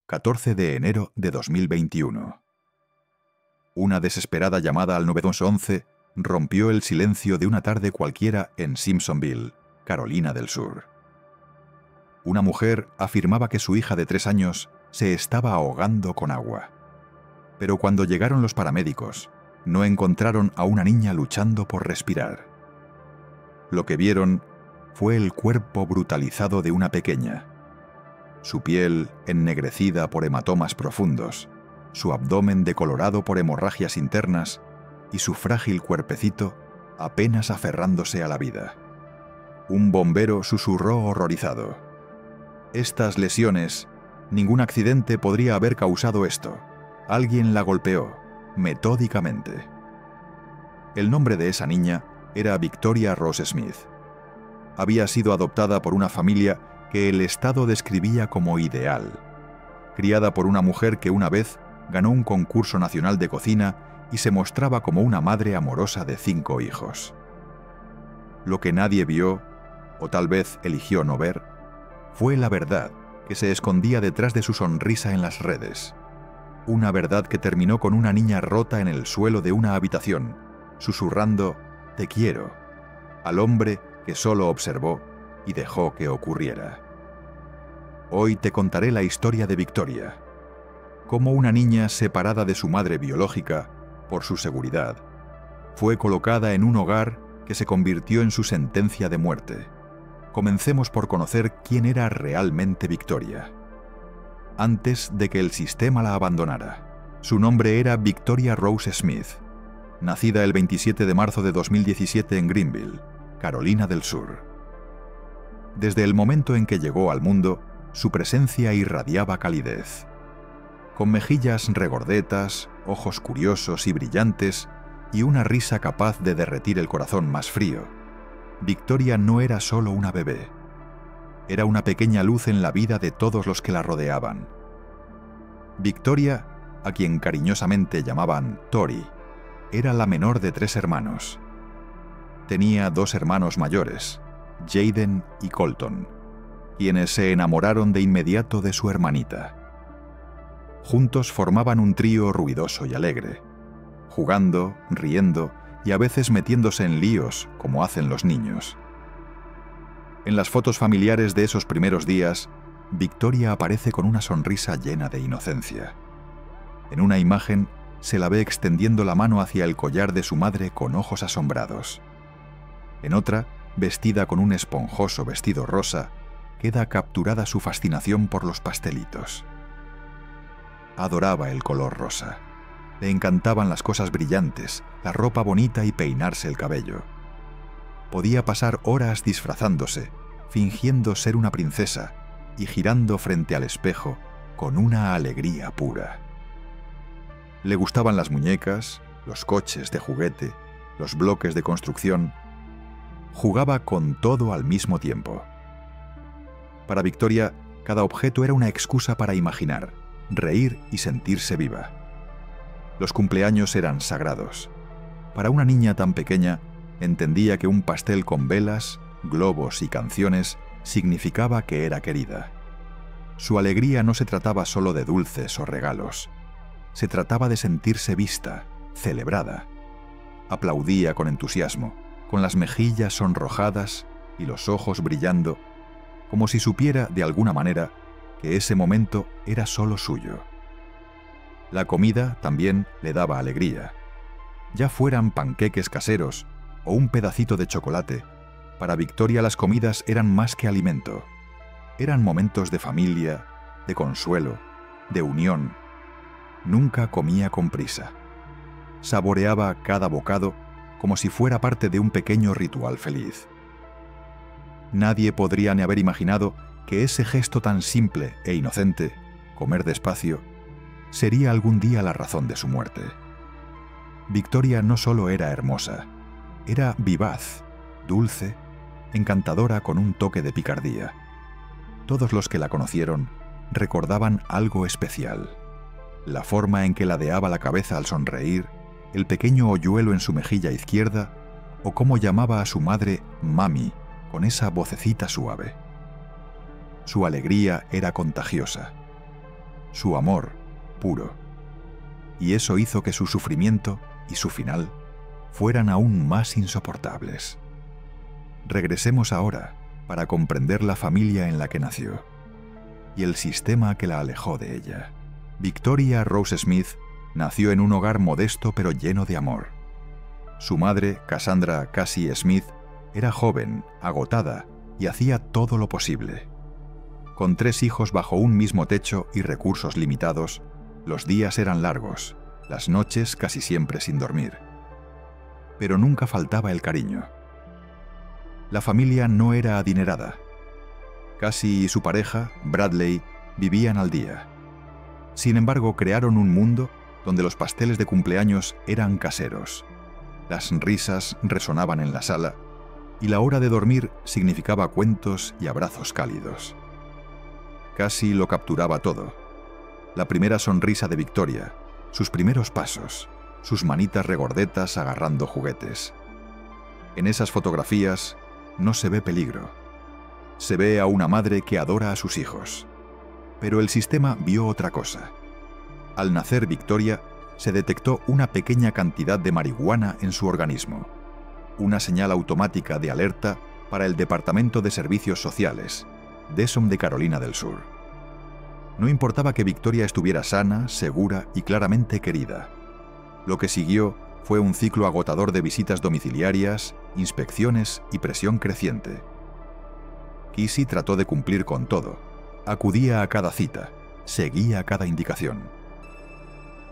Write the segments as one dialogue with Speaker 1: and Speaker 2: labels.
Speaker 1: 14 de enero de 2021. Una desesperada llamada al 911 rompió el silencio de una tarde cualquiera en Simpsonville, Carolina del Sur. Una mujer afirmaba que su hija de 3 años se estaba ahogando con agua. Pero cuando llegaron los paramédicos, no encontraron a una niña luchando por respirar. Lo que vieron fue el cuerpo brutalizado de una pequeña. Su piel ennegrecida por hematomas profundos, su abdomen decolorado por hemorragias internas y su frágil cuerpecito apenas aferrándose a la vida. Un bombero susurró horrorizado: «Estas lesiones, ningún accidente podría haber causado esto. Alguien la golpeó, metódicamente». El nombre de esa niña era Victoria Rose Smith. Había sido adoptada por una familia que el Estado describía como ideal, criada por una mujer que una vez ganó un concurso nacional de cocina y se mostraba como una madre amorosa de 5 hijos. Lo que nadie vio, o tal vez eligió no ver, fue la verdad que se escondía detrás de su sonrisa en las redes. Una verdad que terminó con una niña rota en el suelo de una habitación, susurrando «te quiero» al hombre que solo observó y dejó que ocurriera. Hoy te contaré la historia de Victoria, cómo una niña separada de su madre biológica, por su seguridad, fue colocada en un hogar que se convirtió en su sentencia de muerte. Comencemos por conocer quién era realmente Victoria. Antes de que el sistema la abandonara, su nombre era Victoria Rose Smith, nacida el 27 de marzo de 2017 en Greenville, Carolina del Sur. Desde el momento en que llegó al mundo, su presencia irradiaba calidez. Con mejillas regordetas, ojos curiosos y brillantes, y una risa capaz de derretir el corazón más frío, Victoria no era solo una bebé. Era una pequeña luz en la vida de todos los que la rodeaban. Victoria, a quien cariñosamente llamaban Tori, era la menor de 3 hermanos. Tenía 2 hermanos mayores, Jaden y Colton, quienes se enamoraron de inmediato de su hermanita. Juntos formaban un trío ruidoso y alegre, jugando, riendo y a veces metiéndose en líos, como hacen los niños. En las fotos familiares de esos primeros días, Victoria aparece con una sonrisa llena de inocencia. En una imagen, se la ve extendiendo la mano hacia el collar de su madre con ojos asombrados. En otra, vestida con un esponjoso vestido rosa, queda capturada su fascinación por los pastelitos. Adoraba el color rosa. Le encantaban las cosas brillantes, la ropa bonita y peinarse el cabello. Podía pasar horas disfrazándose, fingiendo ser una princesa y girando frente al espejo con una alegría pura. Le gustaban las muñecas, los coches de juguete, los bloques de construcción. Jugaba con todo al mismo tiempo. Para Victoria, cada objeto era una excusa para imaginar, reír y sentirse viva. Los cumpleaños eran sagrados. Para una niña tan pequeña, entendía que un pastel con velas, globos y canciones significaba que era querida. Su alegría no se trataba solo de dulces o regalos. Se trataba de sentirse vista, celebrada. Aplaudía con entusiasmo, con las mejillas sonrojadas y los ojos brillando, como si supiera, de alguna manera, que ese momento era solo suyo. La comida también le daba alegría. Ya fueran panqueques caseros o un pedacito de chocolate, para Victoria las comidas eran más que alimento. Eran momentos de familia, de consuelo, de unión. Nunca comía con prisa. Saboreaba cada bocado como si fuera parte de un pequeño ritual feliz. Nadie podría ni haber imaginado que ese gesto tan simple e inocente, comer despacio, sería algún día la razón de su muerte. Victoria no solo era hermosa, era vivaz, dulce, encantadora con un toque de picardía. Todos los que la conocieron recordaban algo especial: la forma en que ladeaba la cabeza al sonreír, el pequeño hoyuelo en su mejilla izquierda o cómo llamaba a su madre mami con esa vocecita suave. Su alegría era contagiosa. su amor puro. Y eso hizo que su sufrimiento y su final fueran aún más insoportables. Regresemos ahora para comprender la familia en la que nació y el sistema que la alejó de ella. Victoria Rose Smith nació en un hogar modesto pero lleno de amor. Su madre, Cassandra Cassie Smith, era joven, agotada y hacía todo lo posible. Con 3 hijos bajo un mismo techo y recursos limitados, los días eran largos, las noches casi siempre sin dormir. Pero nunca faltaba el cariño. La familia no era adinerada. Cassie y su pareja, Bradley, vivían al día. Sin embargo, crearon un mundo donde los pasteles de cumpleaños eran caseros. Las risas resonaban en la sala y la hora de dormir significaba cuentos y abrazos cálidos. Cassie lo capturaba todo. La primera sonrisa de Victoria, sus primeros pasos, sus manitas regordetas agarrando juguetes. En esas fotografías no se ve peligro. Se ve a una madre que adora a sus hijos. Pero el sistema vio otra cosa. Al nacer Victoria, se detectó una pequeña cantidad de marihuana en su organismo. Una señal automática de alerta para el Departamento de Servicios Sociales, DESOM de Carolina del Sur. No importaba que Victoria estuviera sana, segura y claramente querida. Lo que siguió fue un ciclo agotador de visitas domiciliarias, inspecciones y presión creciente. Cassie trató de cumplir con todo. Acudía a cada cita, seguía cada indicación.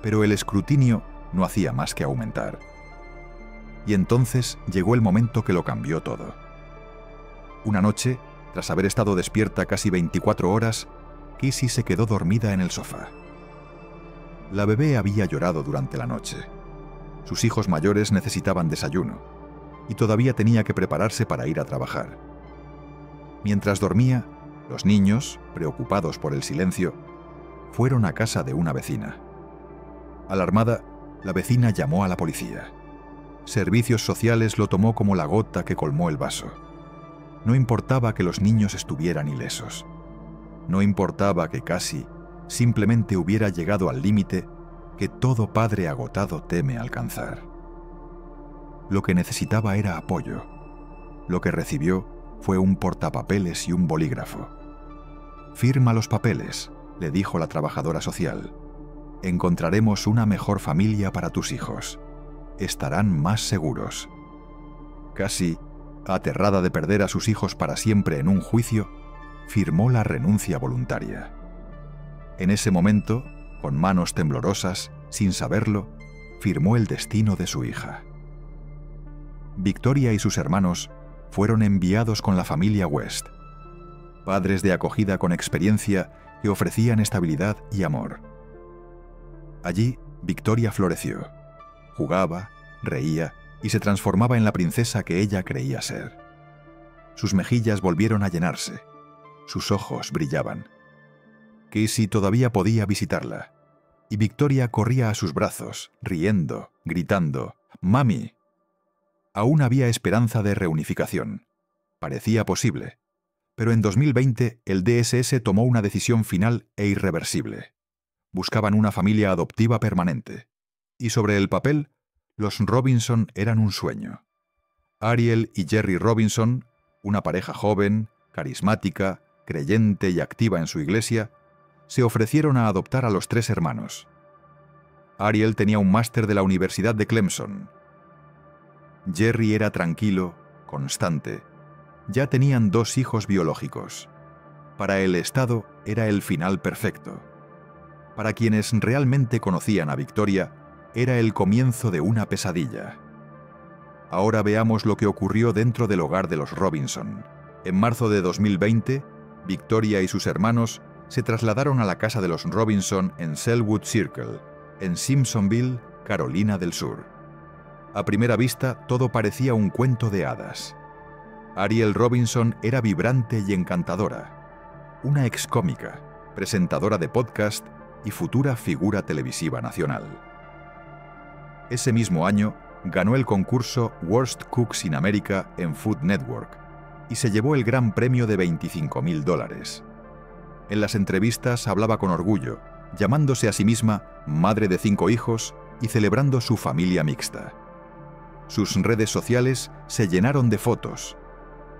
Speaker 1: Pero el escrutinio no hacía más que aumentar. Y entonces llegó el momento que lo cambió todo. Una noche, tras haber estado despierta casi 24 horas, Cassie se quedó dormida en el sofá. La bebé había llorado durante la noche. Sus hijos mayores necesitaban desayuno, y todavía tenía que prepararse para ir a trabajar. Mientras dormía, los niños, preocupados por el silencio, fueron a casa de una vecina. Alarmada, la vecina llamó a la policía. Servicios Sociales lo tomó como la gota que colmó el vaso. No importaba que los niños estuvieran ilesos. No importaba que Cassie simplemente hubiera llegado al límite que todo padre agotado teme alcanzar. Lo que necesitaba era apoyo. Lo que recibió fue un portapapeles y un bolígrafo. «Firma los papeles», le dijo la trabajadora social. «Encontraremos una mejor familia para tus hijos. Estarán más seguros». Cassie, aterrada de perder a sus hijos para siempre en un juicio, firmó la renuncia voluntaria. En ese momento, con manos temblorosas, sin saberlo, firmó el destino de su hija. Victoria y sus hermanos fueron enviados con la familia West, padres de acogida con experiencia que ofrecían estabilidad y amor. Allí, Victoria floreció. Jugaba, reía y se transformaba en la princesa que ella creía ser. Sus mejillas volvieron a llenarse. Sus ojos brillaban. Cassie todavía podía visitarla, y Victoria corría a sus brazos, riendo, gritando, «¡Mami!». Aún había esperanza de reunificación. Parecía posible. Pero en 2020 el DSS tomó una decisión final e irreversible. Buscaban una familia adoptiva permanente. Y sobre el papel, los Robinson eran un sueño. Ariel y Jerry Robinson, una pareja joven, carismática, creyente y activa en su iglesia, se ofrecieron a adoptar a los 3 hermanos. Ariel tenía un máster de la Universidad de Clemson. Jerry era tranquilo, constante. Ya tenían 2 hijos biológicos. Para el Estado era el final perfecto. Para quienes realmente conocían a Victoria, era el comienzo de una pesadilla. Ahora veamos lo que ocurrió dentro del hogar de los Robinson. En marzo de 2020, Victoria y sus hermanos se trasladaron a la casa de los Robinson en Selwood Circle, en Simpsonville, Carolina del Sur. A primera vista, todo parecía un cuento de hadas. Ariel Robinson era vibrante y encantadora, una excómica, presentadora de podcast y futura figura televisiva nacional. Ese mismo año, ganó el concurso Worst Cooks in America en Food Network y se llevó el gran premio de $25.000. En las entrevistas hablaba con orgullo, llamándose a sí misma madre de 5 hijos y celebrando su familia mixta. Sus redes sociales se llenaron de fotos: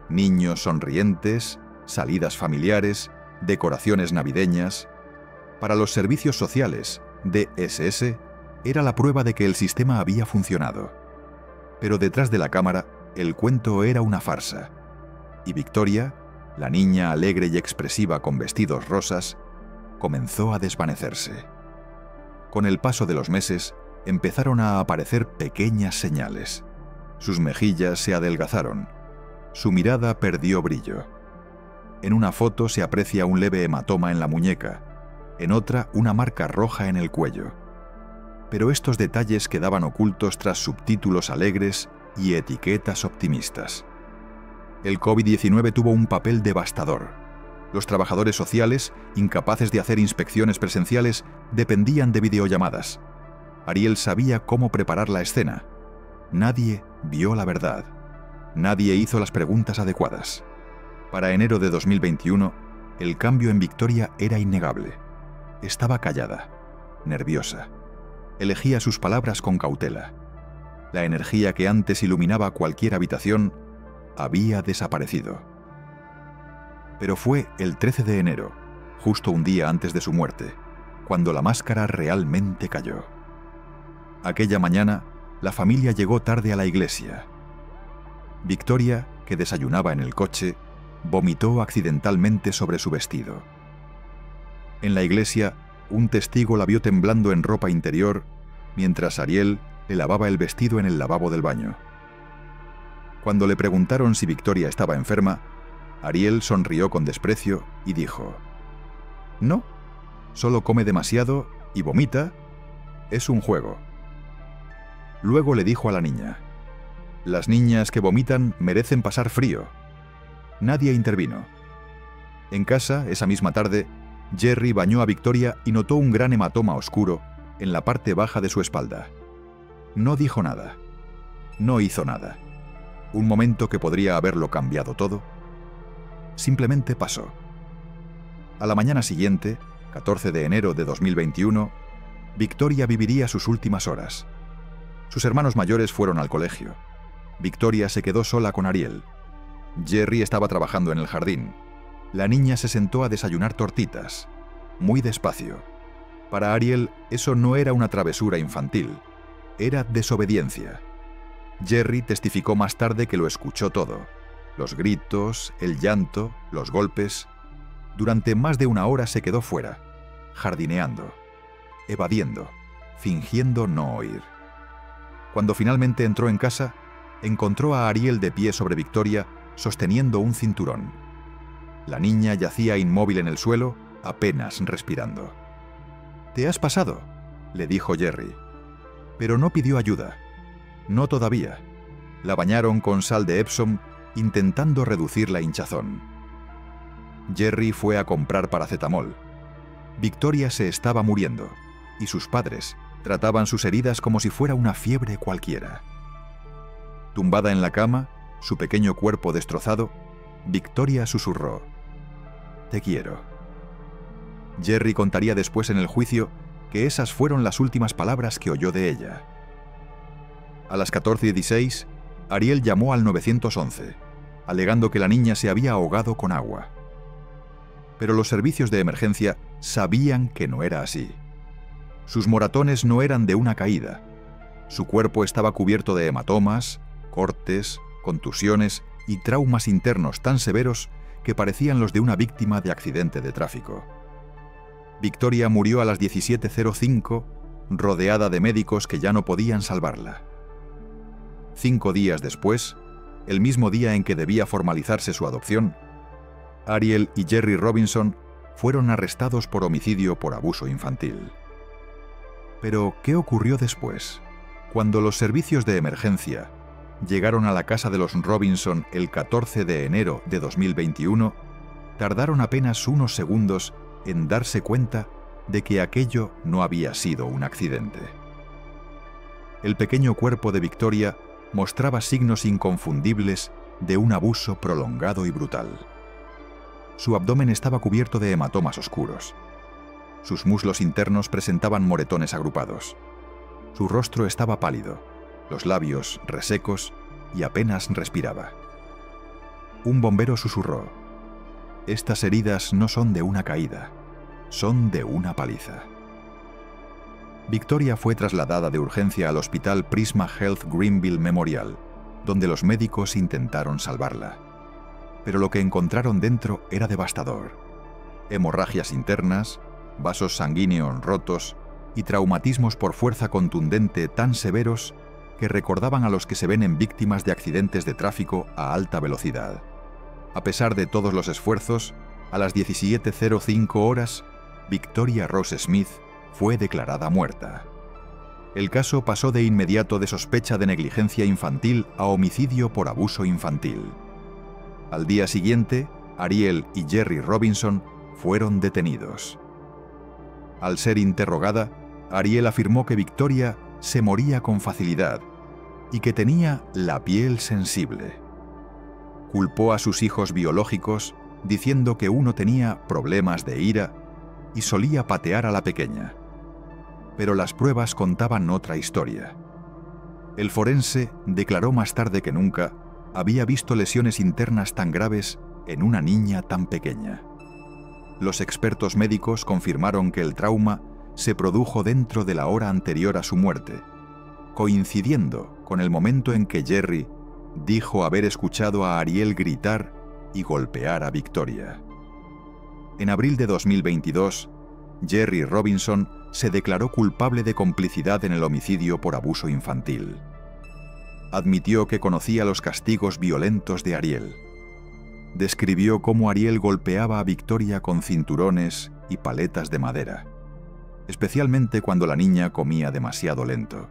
Speaker 1: niños sonrientes, salidas familiares, decoraciones navideñas. Para los servicios sociales, DSS era la prueba de que el sistema había funcionado. Pero detrás de la cámara, el cuento era una farsa. Y Victoria, la niña alegre y expresiva con vestidos rosas, comenzó a desvanecerse. Con el paso de los meses, empezaron a aparecer pequeñas señales. Sus mejillas se adelgazaron. Su mirada perdió brillo. En una foto se aprecia un leve hematoma en la muñeca, en otra una marca roja en el cuello. Pero estos detalles quedaban ocultos tras subtítulos alegres y etiquetas optimistas. El COVID-19 tuvo un papel devastador. Los trabajadores sociales, incapaces de hacer inspecciones presenciales, dependían de videollamadas. Ariel sabía cómo preparar la escena. Nadie vio la verdad. Nadie hizo las preguntas adecuadas. Para enero de 2021, el cambio en Victoria era innegable. Estaba callada, nerviosa. Elegía sus palabras con cautela. La energía que antes iluminaba cualquier habitación había desaparecido. Pero fue el 13 de enero, justo un día antes de su muerte, cuando la máscara realmente cayó. Aquella mañana, la familia llegó tarde a la iglesia. Victoria, que desayunaba en el coche, vomitó accidentalmente sobre su vestido. En la iglesia, un testigo la vio temblando en ropa interior, mientras Ariel le lavaba el vestido en el lavabo del baño. Cuando le preguntaron si Victoria estaba enferma, Ariel sonrió con desprecio y dijo: «No, solo come demasiado y vomita. Es un juego». Luego le dijo a la niña: «Las niñas que vomitan merecen pasar frío». Nadie intervino. En casa, esa misma tarde, Jerry bañó a Victoria y notó un gran hematoma oscuro en la parte baja de su espalda. No dijo nada. No hizo nada. Un momento que podría haberlo cambiado todo. Simplemente pasó. A la mañana siguiente, 14 de enero de 2021, Victoria viviría sus últimas horas. Sus hermanos mayores fueron al colegio. Victoria se quedó sola con Ariel. Jerry estaba trabajando en el jardín. La niña se sentó a desayunar tortitas, muy despacio. Para Ariel, eso no era una travesura infantil, era desobediencia. Jerry testificó más tarde que lo escuchó todo: los gritos, el llanto, los golpes. Durante más de una hora se quedó fuera, jardineando, evadiendo, fingiendo no oír. Cuando finalmente entró en casa, encontró a Ariel de pie sobre Victoria, sosteniendo un cinturón. La niña yacía inmóvil en el suelo, apenas respirando. «¿Te has pasado?», le dijo Jerry. Pero no pidió ayuda. No todavía. La bañaron con sal de Epsom, intentando reducir la hinchazón. Jerry fue a comprar paracetamol. Victoria se estaba muriendo, y sus padres trataban sus heridas como si fuera una fiebre cualquiera. Tumbada en la cama, su pequeño cuerpo destrozado, Victoria susurró: «Te quiero». Jerry contaría después en el juicio que esas fueron las últimas palabras que oyó de ella. A las 14:16, Ariel llamó al 911, alegando que la niña se había ahogado con agua. Pero los servicios de emergencia sabían que no era así. Sus moratones no eran de una caída. Su cuerpo estaba cubierto de hematomas, cortes, contusiones y traumas internos tan severos que parecían los de una víctima de accidente de tráfico. Victoria murió a las 17:05, rodeada de médicos que ya no podían salvarla. 5 días después, el mismo día en que debía formalizarse su adopción, Ariel y Jerry Robinson fueron arrestados por homicidio por abuso infantil. Pero, ¿qué ocurrió después? Cuando los servicios de emergencia llegaron a la casa de los Robinson el 14 de enero de 2021, tardaron apenas unos segundos en darse cuenta de que aquello no había sido un accidente. El pequeño cuerpo de Victoria mostraba signos inconfundibles de un abuso prolongado y brutal. Su abdomen estaba cubierto de hematomas oscuros. Sus muslos internos presentaban moretones agrupados. Su rostro estaba pálido, los labios resecos y apenas respiraba. Un bombero susurró: «Estas heridas no son de una caída, son de una paliza». Victoria fue trasladada de urgencia al hospital Prisma Health Greenville Memorial, donde los médicos intentaron salvarla. Pero lo que encontraron dentro era devastador. Hemorragias internas, vasos sanguíneos rotos y traumatismos por fuerza contundente tan severos que recordaban a los que se ven en víctimas de accidentes de tráfico a alta velocidad. A pesar de todos los esfuerzos, a las 17:05 horas, Victoria Rose Smith fue declarada muerta. El caso pasó de inmediato de sospecha de negligencia infantil a homicidio por abuso infantil. Al día siguiente, Ariel y Jerry Robinson fueron detenidos. Al ser interrogada, Ariel afirmó que Victoria se moría con facilidad y que tenía la piel sensible. Culpó a sus hijos biológicos diciendo que uno tenía problemas de ira y solía patear a la pequeña. Pero las pruebas contaban otra historia. El forense declaró más tarde que nunca había visto lesiones internas tan graves en una niña tan pequeña. Los expertos médicos confirmaron que el trauma se produjo dentro de la hora anterior a su muerte, coincidiendo con el momento en que Jerry dijo haber escuchado a Ariel gritar y golpear a Victoria. En abril de 2022, Jerry Robinson se declaró culpable de complicidad en el homicidio por abuso infantil. Admitió que conocía los castigos violentos de Ariel. Describió cómo Ariel golpeaba a Victoria con cinturones y paletas de madera, especialmente cuando la niña comía demasiado lento.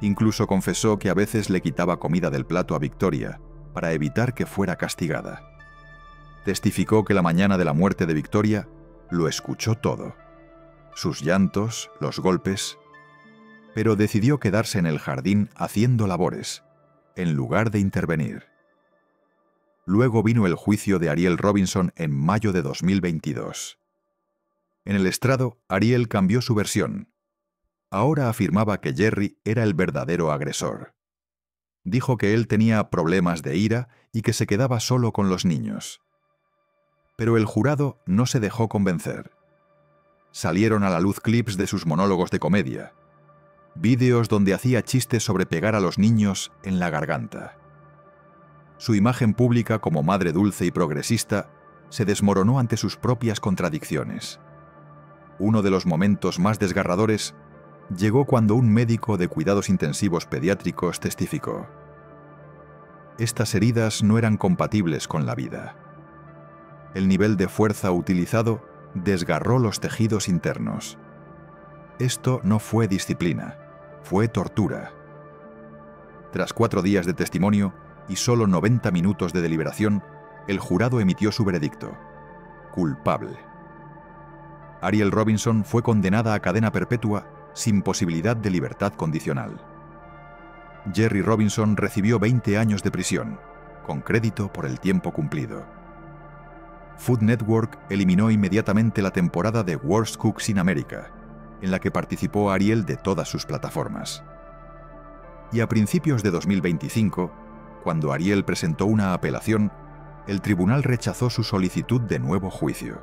Speaker 1: Incluso confesó que a veces le quitaba comida del plato a Victoria para evitar que fuera castigada. Testificó que la mañana de la muerte de Victoria lo escuchó todo: sus llantos, los golpes, pero decidió quedarse en el jardín haciendo labores, en lugar de intervenir. Luego vino el juicio de Ariel Robinson en mayo de 2022. En el estrado, Ariel cambió su versión. Ahora afirmaba que Jerry era el verdadero agresor. Dijo que él tenía problemas de ira y que se quedaba solo con los niños. Pero el jurado no se dejó convencer. Salieron a la luz clips de sus monólogos de comedia, vídeos donde hacía chistes sobre pegar a los niños en la garganta. Su imagen pública como madre dulce y progresista se desmoronó ante sus propias contradicciones. Uno de los momentos más desgarradores llegó cuando un médico de cuidados intensivos pediátricos testificó: «Estas heridas no eran compatibles con la vida. El nivel de fuerza utilizado desgarró los tejidos internos. Esto no fue disciplina, fue tortura». Tras 4 días de testimonio y solo 90 minutos de deliberación, el jurado emitió su veredicto: culpable. Ariel Robinson fue condenada a cadena perpetua sin posibilidad de libertad condicional. Jerry Robinson recibió 20 años de prisión, con crédito por el tiempo cumplido. Food Network eliminó inmediatamente la temporada de Worst Cooks in America, en la que participó Ariel, de todas sus plataformas. Y a principios de 2025, cuando Ariel presentó una apelación, el tribunal rechazó su solicitud de nuevo juicio.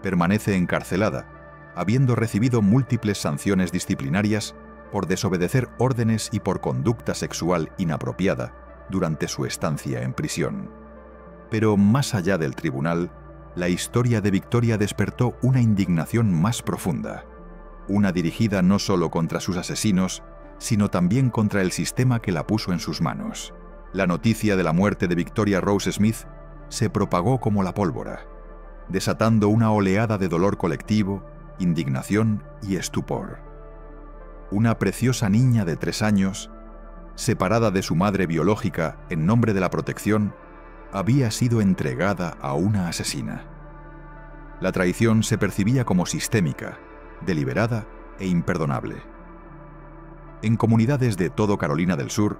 Speaker 1: Permanece encarcelada, habiendo recibido múltiples sanciones disciplinarias por desobedecer órdenes y por conducta sexual inapropiada durante su estancia en prisión. Pero más allá del tribunal, la historia de Victoria despertó una indignación más profunda, una dirigida no solo contra sus asesinos, sino también contra el sistema que la puso en sus manos. La noticia de la muerte de Victoria Rose Smith se propagó como la pólvora, desatando una oleada de dolor colectivo, indignación y estupor. Una preciosa niña de 3 años, separada de su madre biológica en nombre de la protección, había sido entregada a una asesina. La traición se percibía como sistémica, deliberada e imperdonable. En comunidades de todo Carolina del Sur,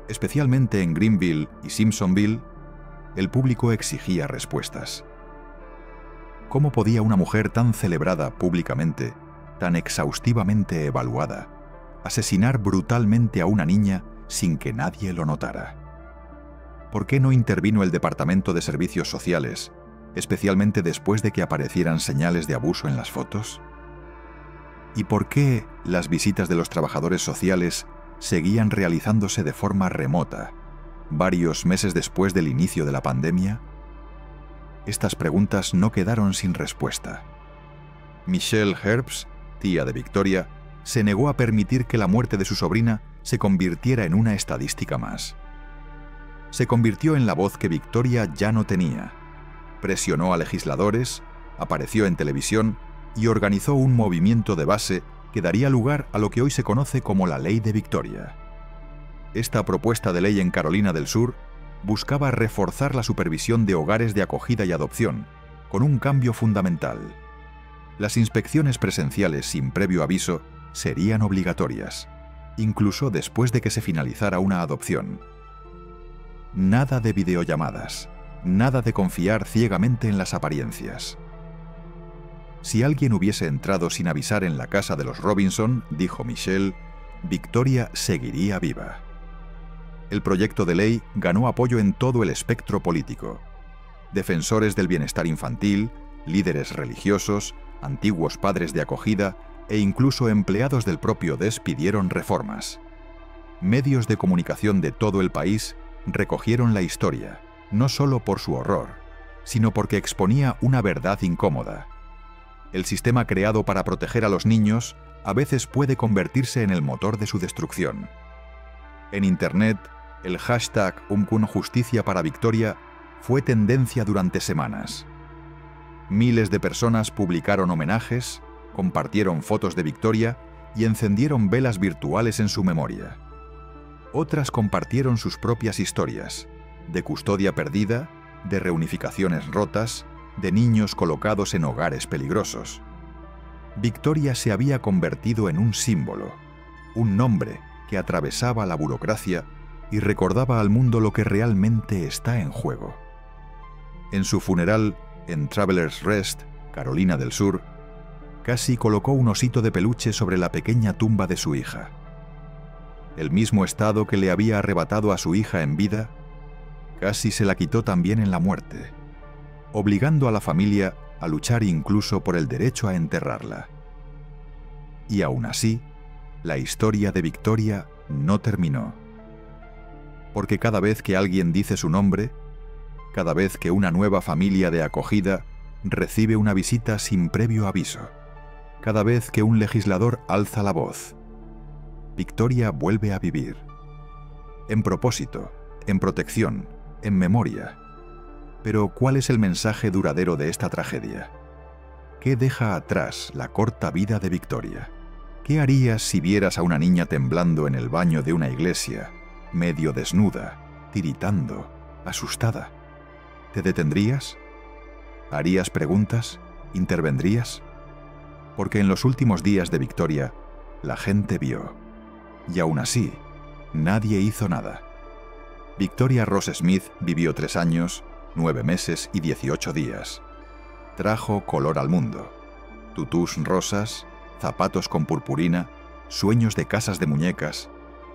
Speaker 1: especialmente en Greenville y Simpsonville, el público exigía respuestas. ¿Cómo podía una mujer tan celebrada públicamente, tan exhaustivamente evaluada, asesinar brutalmente a una niña sin que nadie lo notara? ¿Por qué no intervino el Departamento de Servicios Sociales, especialmente después de que aparecieran señales de abuso en las fotos? ¿Y por qué las visitas de los trabajadores sociales seguían realizándose de forma remota, varios meses después del inicio de la pandemia? Estas preguntas no quedaron sin respuesta. Michelle Herbst, tía de Victoria, se negó a permitir que la muerte de su sobrina se convirtiera en una estadística más. Se convirtió en la voz que Victoria ya no tenía. Presionó a legisladores, apareció en televisión y organizó un movimiento de base que daría lugar a lo que hoy se conoce como la Ley de Victoria. Esta propuesta de ley en Carolina del Sur buscaba reforzar la supervisión de hogares de acogida y adopción, con un cambio fundamental. Las inspecciones presenciales sin previo aviso serían obligatorias, incluso después de que se finalizara una adopción. Nada de videollamadas, nada de confiar ciegamente en las apariencias. Si alguien hubiese entrado sin avisar en la casa de los Robinson, dijo Michelle, Victoria seguiría viva. El proyecto de ley ganó apoyo en todo el espectro político. Defensores del bienestar infantil, líderes religiosos, antiguos padres de acogida e incluso empleados del propio DES pidieron reformas. Medios de comunicación de todo el país recogieron la historia, no solo por su horror, sino porque exponía una verdad incómoda. El sistema creado para proteger a los niños a veces puede convertirse en el motor de su destrucción. En Internet, el hashtag #Justicia para Victoria fue tendencia durante semanas. Miles de personas publicaron homenajes, compartieron fotos de Victoria y encendieron velas virtuales en su memoria. Otras compartieron sus propias historias, de custodia perdida, de reunificaciones rotas, de niños colocados en hogares peligrosos. Victoria se había convertido en un símbolo, un nombre que atravesaba la burocracia y recordaba al mundo lo que realmente está en juego. En su funeral, en Travelers Rest, Carolina del Sur, Cassie colocó un osito de peluche sobre la pequeña tumba de su hija. El mismo estado que le había arrebatado a su hija en vida, Cassie se la quitó también en la muerte, obligando a la familia a luchar incluso por el derecho a enterrarla. Y aún así, la historia de Victoria no terminó. Porque cada vez que alguien dice su nombre, cada vez que una nueva familia de acogida recibe una visita sin previo aviso, cada vez que un legislador alza la voz, Victoria vuelve a vivir. En propósito, en protección, en memoria. Pero ¿cuál es el mensaje duradero de esta tragedia? ¿Qué deja atrás la corta vida de Victoria? ¿Qué harías si vieras a una niña temblando en el baño de una iglesia, medio desnuda, tiritando, asustada? ¿Te detendrías? ¿Harías preguntas? ¿Intervendrías? Porque en los últimos días de Victoria, la gente vio. Y aún así, nadie hizo nada. Victoria Ross Smith vivió 3 años, 9 meses y 18 días. Trajo color al mundo. Tutús rosas, zapatos con purpurina, sueños de casas de muñecas.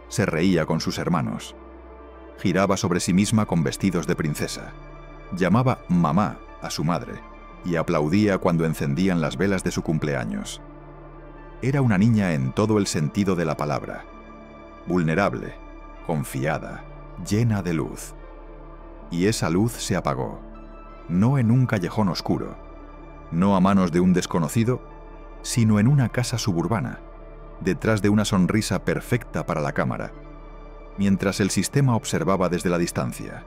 Speaker 1: Se reía con sus hermanos. Giraba sobre sí misma con vestidos de princesa. Llamaba mamá a su madre y aplaudía cuando encendían las velas de su cumpleaños. Era una niña en todo el sentido de la palabra. Vulnerable, confiada, llena de luz. Y esa luz se apagó. No en un callejón oscuro, no a manos de un desconocido, sino en una casa suburbana, detrás de una sonrisa perfecta para la cámara, mientras el sistema observaba desde la distancia.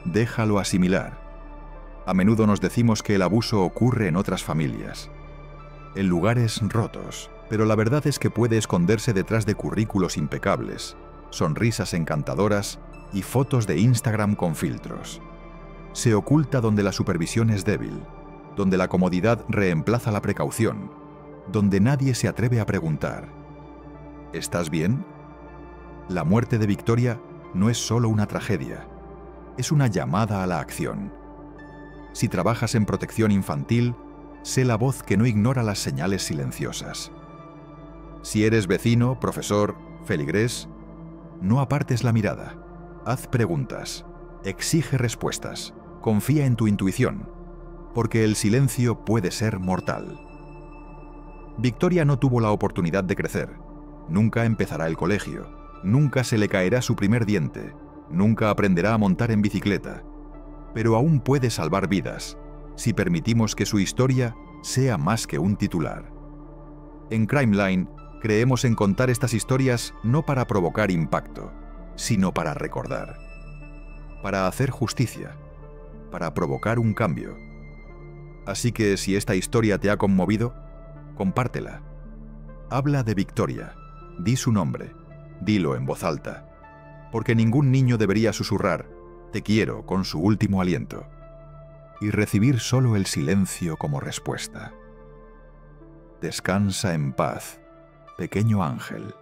Speaker 1: Déjalo asimilar. A menudo nos decimos que el abuso ocurre en otras familias, en lugares rotos, pero la verdad es que puede esconderse detrás de currículos impecables, sonrisas encantadoras y fotos de Instagram con filtros. Se oculta donde la supervisión es débil, donde la comodidad reemplaza la precaución, donde nadie se atreve a preguntar: ¿estás bien? La muerte de Victoria no es solo una tragedia, es una llamada a la acción. Si trabajas en protección infantil, sé la voz que no ignora las señales silenciosas. Si eres vecino, profesor, feligrés, no apartes la mirada. Haz preguntas. Exige respuestas. Confía en tu intuición, porque el silencio puede ser mortal. Victoria no tuvo la oportunidad de crecer. Nunca empezará el colegio. Nunca se le caerá su primer diente. Nunca aprenderá a montar en bicicleta. Pero aún puede salvar vidas, si permitimos que su historia sea más que un titular. En Crimeline, creemos en contar estas historias no para provocar impacto, sino para recordar. Para hacer justicia. Para provocar un cambio. Así que si esta historia te ha conmovido, compártela. Habla de Victoria. Di su nombre. Dilo en voz alta. Porque ningún niño debería susurrar «Te quiero» con su último aliento. Y recibir solo el silencio como respuesta. Descansa en paz, pequeño ángel.